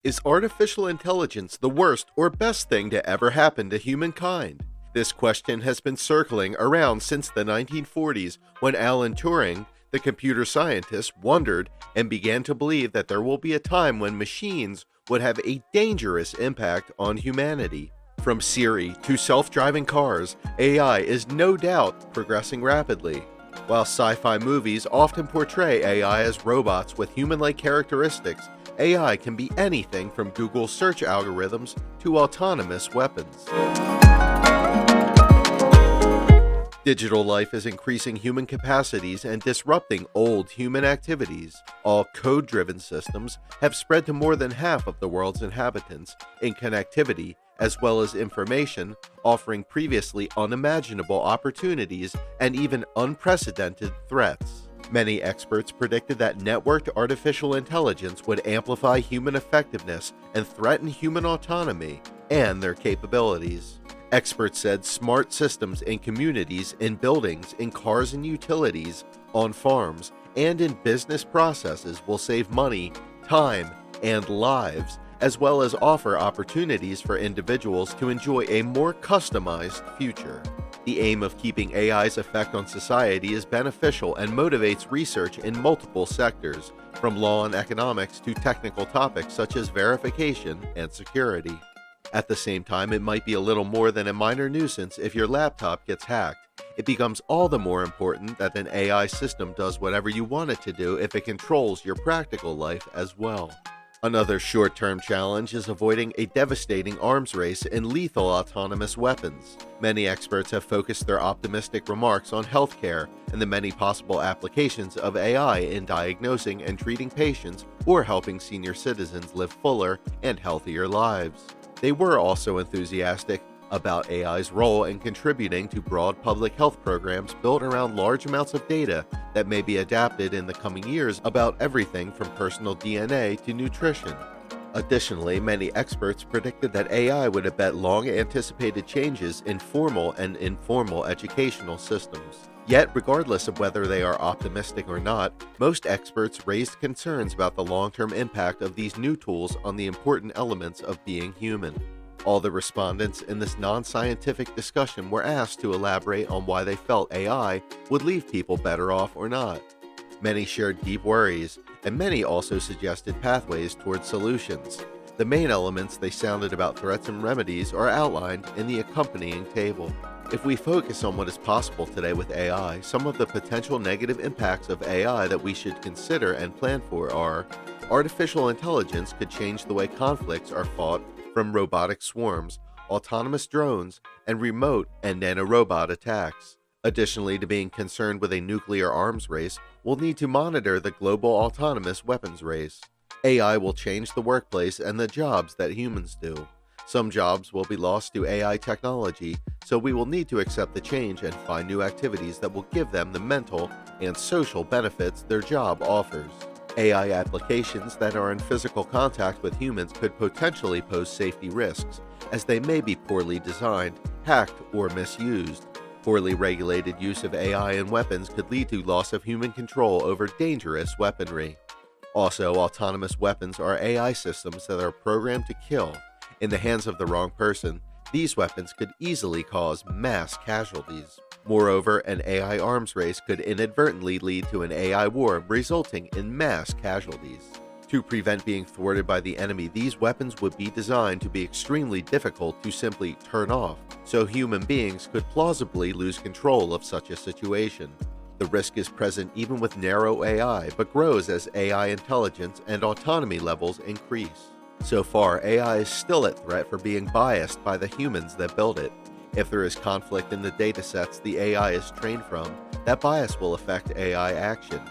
Is artificial intelligence the worst or best thing to ever happen to humankind? This question has been circling around since the 1940s when Alan Turing, the computer scientist, wondered and began to believe that there will be a time when machines would have a dangerous impact on humanity. From SIRI to self-driving cars, AI is no doubt progressing rapidly. While sci-fi movies often portray AI as robots with human-like characteristics, AI can be anything from Google search algorithms to autonomous weapons. Digital life is increasing human capacities and disrupting old human activities. All code-driven systems have spread to more than half of the world's inhabitants in connectivity as well as information, offering previously unimaginable opportunities and even unprecedented threats. Many experts predicted that networked artificial intelligence would amplify human effectiveness and threaten human autonomy and their capabilities. Experts said smart systems in communities, in buildings, in cars and utilities, on farms, and in business processes will save money, time, and lives, as well as offer opportunities for individuals to enjoy a more customized future. The aim of keeping AI's effect on society is beneficial and motivates research in multiple sectors, from law and economics to technical topics such as verification and security. At the same time, it might be a little more than a minor nuisance if your laptop gets hacked. It becomes all the more important that an AI system does whatever you want it to do if it controls your practical life as well. Another short-term challenge is avoiding a devastating arms race in lethal autonomous weapons. Many experts have focused their optimistic remarks on healthcare and the many possible applications of AI in diagnosing and treating patients or helping senior citizens live fuller and healthier lives. They were also enthusiastic about AI's role in contributing to broad public health programs built around large amounts of data that may be adapted in the coming years about everything from personal DNA to nutrition. Additionally, many experts predicted that AI would abet long-anticipated changes in formal and informal educational systems. Yet, regardless of whether they are optimistic or not, most experts raised concerns about the long-term impact of these new tools on the important elements of being human. All the respondents in this non-scientific discussion were asked to elaborate on why they felt AI would leave people better off or not. Many shared deep worries, and many also suggested pathways towards solutions. The main elements they sounded about threats and remedies are outlined in the accompanying table. If we focus on what is possible today with AI, some of the potential negative impacts of AI that we should consider and plan for are: artificial intelligence could change the way conflicts are fought, from robotic swarms, autonomous drones, and remote and nanorobot attacks. Additionally to being concerned with a nuclear arms race, we'll need to monitor the global autonomous weapons race. AI will change the workplace and the jobs that humans do. Some jobs will be lost to AI technology, so we will need to accept the change and find new activities that will give them the mental and social benefits their job offers. AI applications that are in physical contact with humans could potentially pose safety risks, as they may be poorly designed, hacked, or misused. Poorly regulated use of AI in weapons could lead to loss of human control over dangerous weaponry. Also, autonomous weapons are AI systems that are programmed to kill. In the hands of the wrong person, these weapons could easily cause mass casualties. Moreover, an AI arms race could inadvertently lead to an AI war, resulting in mass casualties. To prevent being thwarted by the enemy, these weapons would be designed to be extremely difficult to simply turn off, so human beings could plausibly lose control of such a situation. The risk is present even with narrow AI, but grows as AI intelligence and autonomy levels increase. So far, AI is still at threat for being biased by the humans that build it. If there is conflict in the datasets the AI is trained from, that bias will affect AI action.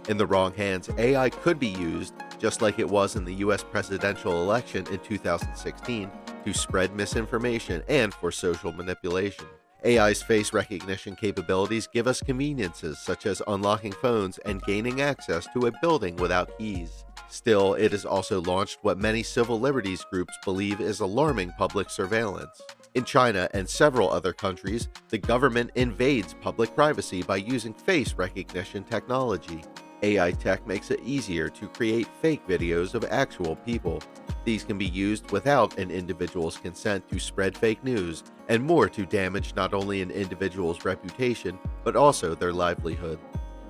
In the wrong hands, AI could be used, just like it was in the US presidential election in 2016, to spread misinformation and for social manipulation. AI's face recognition capabilities give us conveniences such as unlocking phones and gaining access to a building without keys. Still, it has also launched what many civil liberties groups believe is alarming public surveillance. In China and several other countries, the government invades public privacy by using face recognition technology. AI tech makes it easier to create fake videos of actual people. These can be used without an individual's consent to spread fake news, and more to damage not only an individual's reputation, but also their livelihood.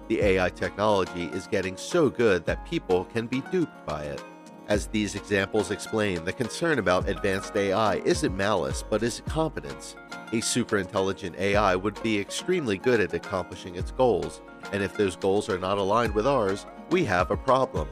The AI technology is getting so good that people can be duped by it. As these examples explain, the concern about advanced AI isn't malice, but is competence. A superintelligent AI would be extremely good at accomplishing its goals, and if those goals are not aligned with ours, we have a problem.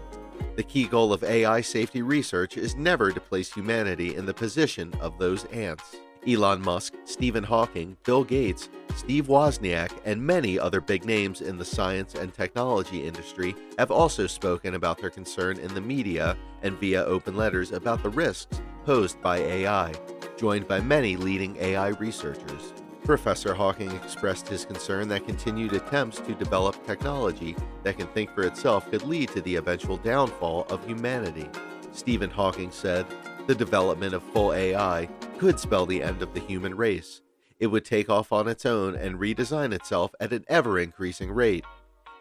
The key goal of AI safety research is never to place humanity in the position of those ants. Elon Musk, Stephen Hawking, Bill Gates, Steve Wozniak, and many other big names in the science and technology industry have also spoken about their concern in the media and via open letters about the risks posed by AI, joined by many leading AI researchers. Professor Hawking expressed his concern that continued attempts to develop technology that can think for itself could lead to the eventual downfall of humanity. Stephen Hawking said, "The development of full AI could spell the end of the human race. It would take off on its own and redesign itself at an ever-increasing rate."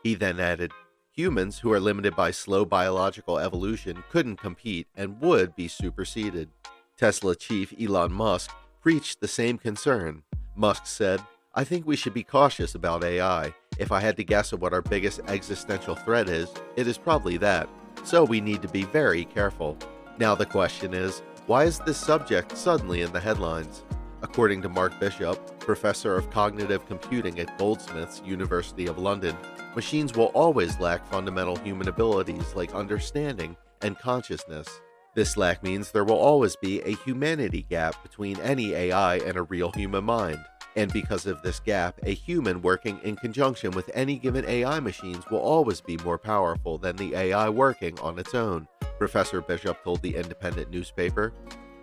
He then added, "Humans who are limited by slow biological evolution couldn't compete and would be superseded." Tesla chief Elon Musk preached the same concern. Musk said, "I think we should be cautious about AI. If I had to guess at what our biggest existential threat is, it is probably that. So we need to be very careful." Now the question is, why is this subject suddenly in the headlines? According to Mark Bishop, professor of cognitive computing at Goldsmiths, University of London, machines will always lack fundamental human abilities like understanding and consciousness. This lack means there will always be a humanity gap between any AI and a real human mind. And because of this gap, a human working in conjunction with any given AI machines will always be more powerful than the AI working on its own, Professor Bishop told the Independent newspaper.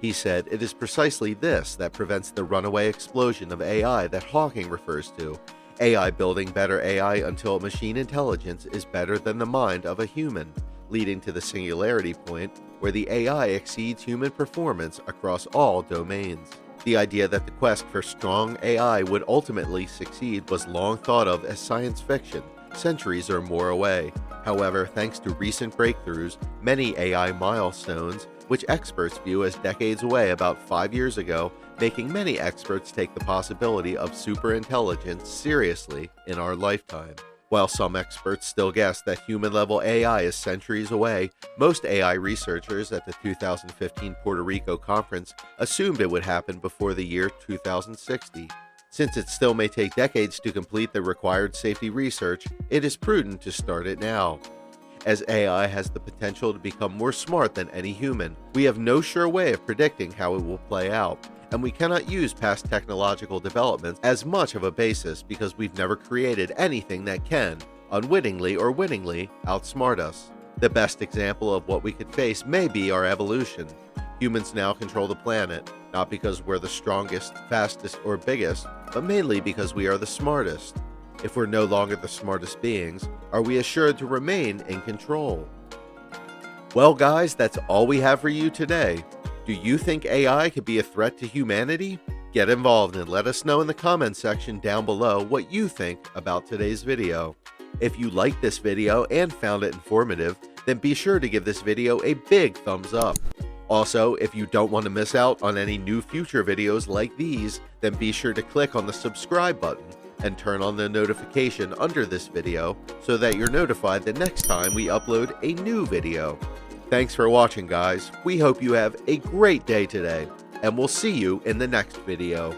He said, "It is precisely this that prevents the runaway explosion of AI that Hawking refers to, AI building better AI until machine intelligence is better than the mind of a human, leading to the singularity point where the AI exceeds human performance across all domains." The idea that the quest for strong AI would ultimately succeed was long thought of as science fiction, centuries or more away. However, thanks to recent breakthroughs, many AI milestones, which experts view as decades away about 5 years ago, making many experts take the possibility of superintelligence seriously in our lifetime. While some experts still guess that human-level AI is centuries away, most AI researchers at the 2015 Puerto Rico conference assumed it would happen before the year 2060. Since it still may take decades to complete the required safety research, it is prudent to start it now. As AI has the potential to become more smart than any human, we have no sure way of predicting how it will play out, and we cannot use past technological developments as much of a basis because we've never created anything that can, unwittingly or wittingly, outsmart us. The best example of what we could face may be our evolution. Humans now control the planet, not because we're the strongest, fastest, or biggest, but mainly because we are the smartest. If we're no longer the smartest beings, are we assured to remain in control? Well guys, that's all we have for you today. Do you think AI could be a threat to humanity? Get involved and let us know in the comments section down below what you think about today's video. If you liked this video and found it informative, then be sure to give this video a big thumbs up. Also, if you don't want to miss out on any new future videos like these, then be sure to click on the subscribe button and turn on the notification under this video so that you're notified the next time we upload a new video. Thanks for watching, guys. We hope you have a great day today, and we'll see you in the next video.